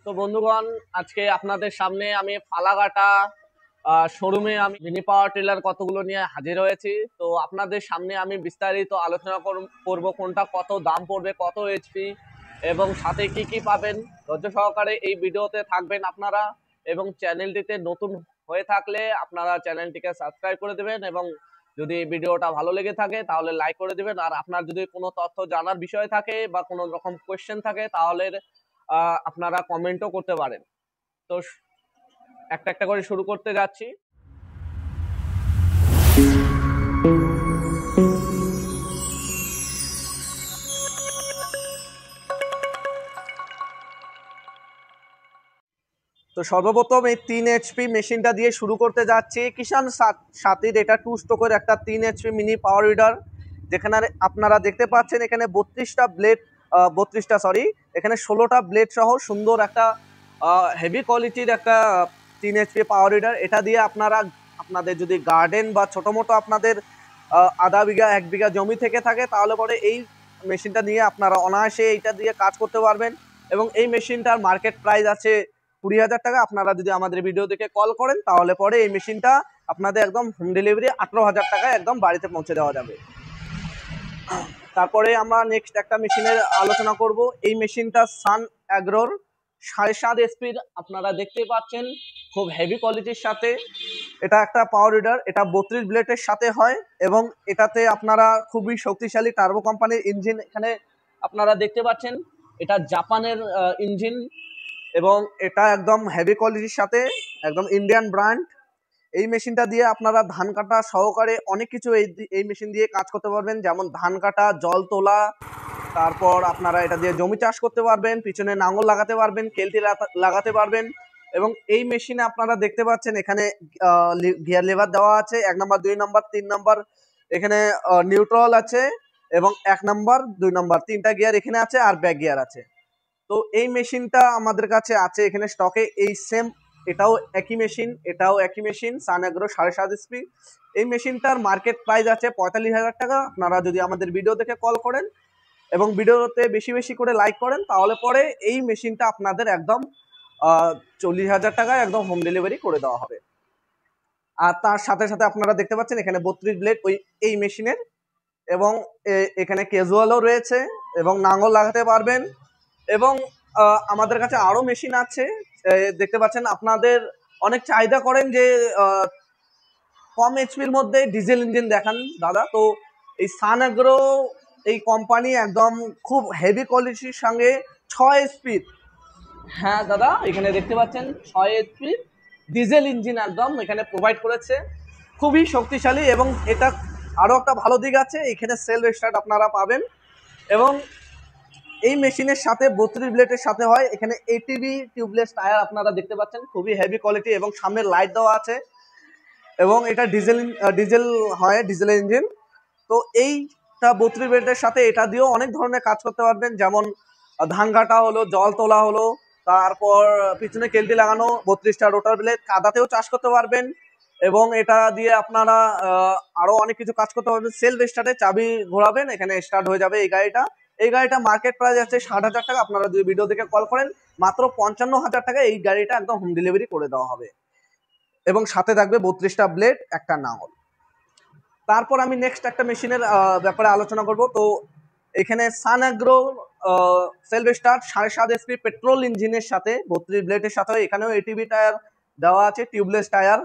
তো বন্ধুগণ, আজকে আপনাদের সামনে আমি ফালাকাটা শোরুমে আমি মিনি পাওয়ার টিলার কতগুলো নিয়ে হাজির হয়েছি। তো আপনাদের সামনে আমি বিস্তারিত আলোচনা করব কোনটা কত দাম পড়বে, কত এইচপি এবং সাথে কি কি পাবেন। ধৈর্য সহকারে এই ভিডিওতে থাকবেন আপনারা, এবং চ্যানেলটিতে নতুন হয়ে থাকলে আপনারা চ্যানেলটিকে সাবস্ক্রাইব করে দেবেন, এবং যদি ভিডিওটা ভালো লেগে থাকে তাহলে লাইক করে দিবেন। আর আপনার যদি কোনো তথ্য জানার বিষয় থাকে বা কোনো রকম কোয়েশ্চেন থাকে তাহলে আপনারা কমেন্টও করতে পারেন। তো একটা একটা করে শুরু করতে যাচ্ছি। তো সর্বপ্রথম এই 3 HP মেশিনটা দিয়ে শুরু করতে যাচ্ছি। কিষান সাথীর এটা 2 স্ট্রোকের একটা 3 HP মিনি পাওয়ার উইডার, যেখানে আপনারা দেখতে পাচ্ছেন এখানে 32টা ব্লেড, এখানে 16টা ব্লেড সহ সুন্দর একটা হেভি কোয়ালিটির একটা 3 HP পাওয়ার উইডার। এটা দিয়ে আপনারা আপনাদের যদি গার্ডেন বা ছোটো মোটো আপনাদের আধা বিঘা 1 বিঘা জমি থেকে থাকে তাহলে পরে এই মেশিনটা নিয়ে আপনারা অনায়াসে এইটা দিয়ে কাজ করতে পারবেন। এবং এই মেশিনটার মার্কেট প্রাইস আছে 20,000 টাকা। আপনারা যদি আমাদের ভিডিও দেখে কল করেন তাহলে পরে এই মেশিনটা আপনাদের একদম হোম ডেলিভারি 18,000 টাকায় একদম বাড়িতে পৌঁছে দেওয়া যাবে। তারপরে আমরা নেক্সট একটা মেশিনের আলোচনা করব। এই মেশিনটা সান অ্যাগ্রোর 7.5 এসপির, আপনারা দেখতে পাচ্ছেন খুব হেভি কোয়ালিটির সাথে এটা একটা পাওয়ার উইডার। এটা 32 ব্লেডের সাথে হয় এবং এটাতে আপনারা খুবই শক্তিশালী টার্বো কোম্পানির ইঞ্জিন এখানে আপনারা দেখতে পাচ্ছেন। এটা জাপানের ইঞ্জিন এবং এটা একদম হেভি কোয়ালিটির সাথে, একদম ইন্ডিয়ান ব্র্যান্ড। এই মেশিনটা দিয়ে আপনারা ধান কাটা সহকারে অনেক কিছু এই মেশিন দিয়ে কাজ করতে পারবেন, যেমন ধান কাটা, জল তোলা, তারপর আপনারা এটা দিয়ে জমি চাষ করতে পারবেন, পিছনে নাঙল লাগাতে পারবেন, কেলটি লাগাতে পারবেন। এবং এই মেশিনে আপনারা দেখতে পাচ্ছেন এখানে গিয়ার লেভার দেওয়া আছে, 1 নম্বর, 2 নম্বর, 3 নম্বর, এখানে নিউট্রাল আছে এবং 1 নম্বর, 2 নম্বর 3টা গিয়ার এখানে আছে, আর ব্যাক গিয়ার আছে। তো এই মেশিনটা আমাদের কাছে আছে এখানে স্টকে, এই সেম এটাও একই মেশিন, সান অ্যাগ্রো 7.5 এসপি। এই মেশিনটার মার্কেট প্রাইস আছে 45,000 টাকা। আপনারা যদি আমাদের ভিডিও দেখে কল করেন এবং ভিডিওতে বেশি বেশি করে লাইক করেন তাহলে পরে এই মেশিনটা আপনাদের একদম 40,000 টাকায় একদম হোম ডেলিভারি করে দেওয়া হবে। আর তার সাথে সাথে আপনারা দেখতে পাচ্ছেন এখানে 32 ব্লেড এই মেশিনের, এবং এখানে ক্যাজুয়ালও রয়েছে এবং নাঙল লাগাতে পারবেন। এবং আমাদের কাছে আরও মেশিন আছে, দেখতে পাচ্ছেন। আপনাদের অনেক চাহিদা করেন যে কম এইচপির মধ্যে ডিজেল ইঞ্জিন দেখান দাদা, তো এই সান অ্যাগ্রো এই কোম্পানি একদম খুব হেভি কোয়ালিটির সঙ্গে 6 এইচপির, হ্যাঁ দাদা এখানে দেখতে পাচ্ছেন 6 এইচপির ডিজেল ইঞ্জিন একদম এখানে প্রোভাইড করেছে, খুবই শক্তিশালী। এবং এটা আরও একটা ভালো দিক আছে, এখানে সেলফ স্টার্ট আপনারা পাবেন। এবং এই মেশিনের সাথে 32 ব্লেডের সাথে হয় এখানে এটিভি টিউবলেস টায়ার আপনারা দেখতে পাচ্ছেন, খুবই হেভি কোয়ালিটি, এবং সামনে লাইট দেওয়া আছে। এবং এটা ডিজেল হয়, ডিজেল ইঞ্জিন। তো এইটা 32 ব্লেডের সাথে এটা দিয়েও অনেক ধরনের কাজ করতে পারবেন, যেমন ধান কাটা হলো, জল তোলা হলো, তারপর পিছনে কেলটি লাগানো, 32টা রোটার ব্লেড, কাদাতেও চাষ করতে পারবেন। এবং এটা দিয়ে আপনারা আরো অনেক কিছু কাজ করতে পারবেন। সেলফ স্টার্টে চাবি ঘোরাবেন, এখানে স্টার্ট হয়ে যাবে এই গাড়িটা মার্কেট প্রাইস আছে 60,000 টাকা। আপনারা যদি ভিডিও দেখে কল করেন মাত্র 55,000 টাকায় এই গাড়িটা একদম হোম ডেলিভারি করে দেওয়া হবে, এবং সাথে থাকবে 32টা ব্লেড, একটা নাঙল। তারপর আমি নেক্সট একটা মেশিনের ব্যাপারে আলোচনা করব। তো এখানে Sun Agro self start 7.5 SP petrol ইঞ্জিনের সাথে 32 ব্লেডের সাথে, এখানেও এটিভি টায়ার দেওয়া আছে, টিউবলেস টায়ার।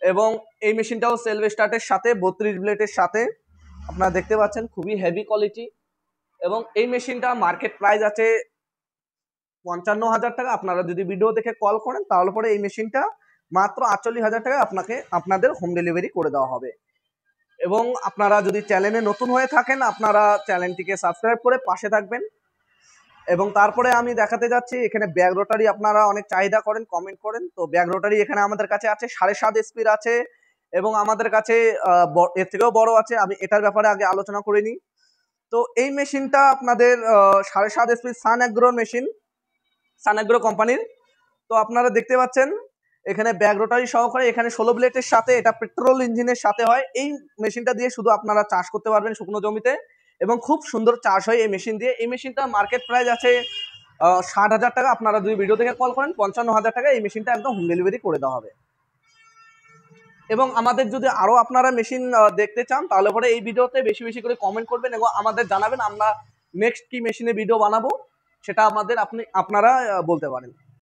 এবং এই মেশিনটাও সেলফ স্টার্টের সাথে 32 ব্লেডের সাথে আপনারা দেখতে পাচ্ছেন, খুবই হেভি কোয়ালিটি। এবং এই মেশিনটা মার্কেট প্রাইস আছে 55,000 টাকা। আপনারা যদি ভিডিও দেখে কল করেন তাহলে পরে এই মেশিনটা মাত্র 48,000 টাকা আপনাদের হোম ডেলিভারি করে দেওয়া হবে। এবং আপনারা যদি চ্যানেলে নতুন হয়ে থাকেন আপনারা চ্যানেলটিকে সাবস্ক্রাইব করে পাশে থাকবেন। এবং তারপরে আমি দেখাতে যাচ্ছি এখানে ব্যাগ রোটারি, আপনারা অনেক চাহিদা করেন, কমেন্ট করেন। তো ব্যাগ রোটারি এখানে আমাদের কাছে আছে 7.5 এসপির আছে, এবং আমাদের কাছে এর থেকেও বড় আছে। আমি এটার ব্যাপারে আগে আলোচনা করে নিই। তো এই মেশিনটা আপনাদের 7.5 এসপির সান অ্যাগ্রোর মেশিন, সান অ্যাগ্রো কোম্পানির। তো আপনারা দেখতে পাচ্ছেন এখানে ব্যাগ রোটারি সহকারে, এখানে 16 ব্লেডের সাথে, এটা পেট্রোল ইঞ্জিনের সাথে হয়। এই মেশিনটা দিয়ে শুধু আপনারা চাষ করতে পারবেন শুকনো জমিতে, এবং খুব সুন্দর চাষ হয় এই মেশিন দিয়ে। এই মেশিনটা মার্কেট প্রাইস আছে 60,000 টাকা আপনারা যদি ভিডিও থেকে কল করেন 55,000 টাকা এই মেশিনটা একদম হোম ডেলিভারি করে দেওয়া হবে। এবং আমাদের যদি আরো আপনারা মেশিন দেখতে চান তাহলে পরে এই ভিডিওতে বেশি বেশি করে কমেন্ট করবেন এবং আমাদের জানাবেন আমরা নেক্সট কি মেশিনের ভিডিও বানাবো সেটা আপনারা বলতে পারেন।